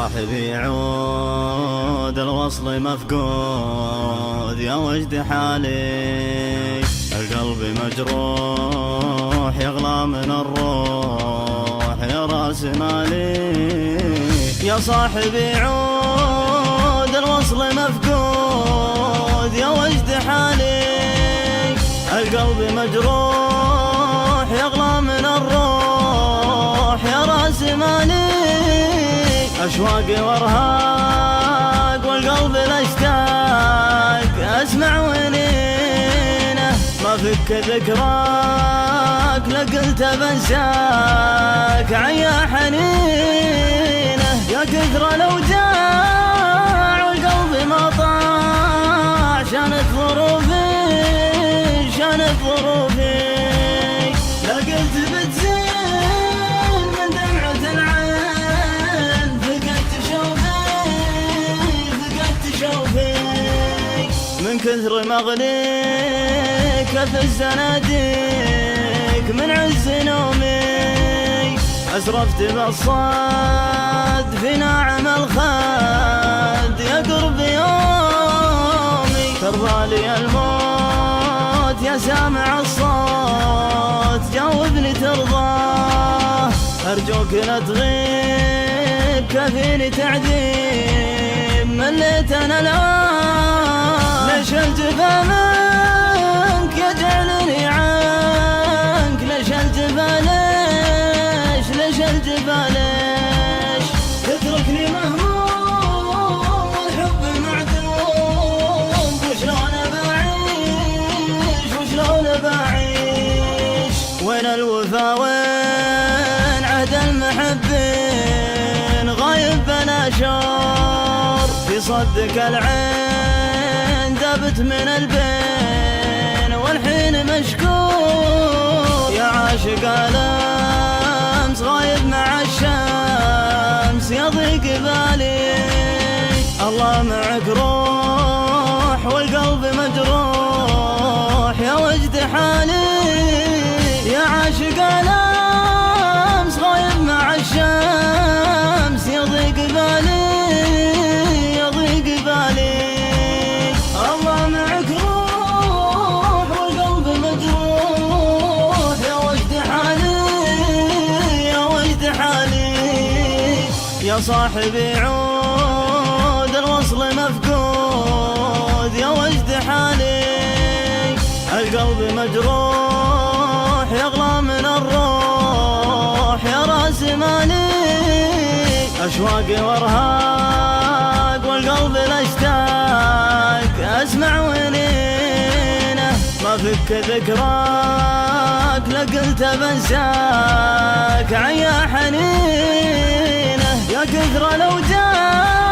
صاحبي عود الوصل مفقود، يا وجد حالي القلب مجروح يغلى من الروح يا راس مالي. يا صاحبي عود الوصل مفقود، يا وجد حالي القلب مجروح يغلى من الروح يا راس مالي. أشواقي وارهاق والقلب الاشتاق، أسمع ونينه ما فك ذكراك لقلت بنساك عيا حنينه. يا كثر الأوجاع والقلب ما طاع، شانت ظروفي شانت ظروفي، لا قلت بتزين من دمعة العين، فقدت شوفي من كثر مغليك في الزناديق من عز نومي. أسرفت بالصد في ناعم الخد يا قرب يومي. ترضى لي الموت يا سامع الصوت، جاوبني ترضاه أرجوك لا تغيب كفيني تعذيب. مليت أنا الآن ليش الجفا منك يجعلني عنك، ليش الجفا ليش الجفا ليش تتركني مهموم والحب معدوم. وشلون بعيش وشلون بعيش، وين الوفا وين عهد المحبين، غايب بلا شعور في صدك العين دابت من البين والحين مشكور. يا عاشق الأمس غايب مع الشمس يضيق بالي. الله معك روح والقلب مجروح يا وجد حالي. يا عاشق الأمس غايب مع الشمس يضيق بالي يضيق بالي. الله معك روح والقلب مجروح يا وجد حالي يا وجد حالي. يا صاحبي عود الوصل مفقود، يا وجد حالي القلب مجروح يغلى من الروح يا راس مالي. أشواقي وارهاق والقلب الاشتاق، أسمع ونينه ما فك ذكراك لقلت بنساك عيا حنينه. يا كثر الأوجاع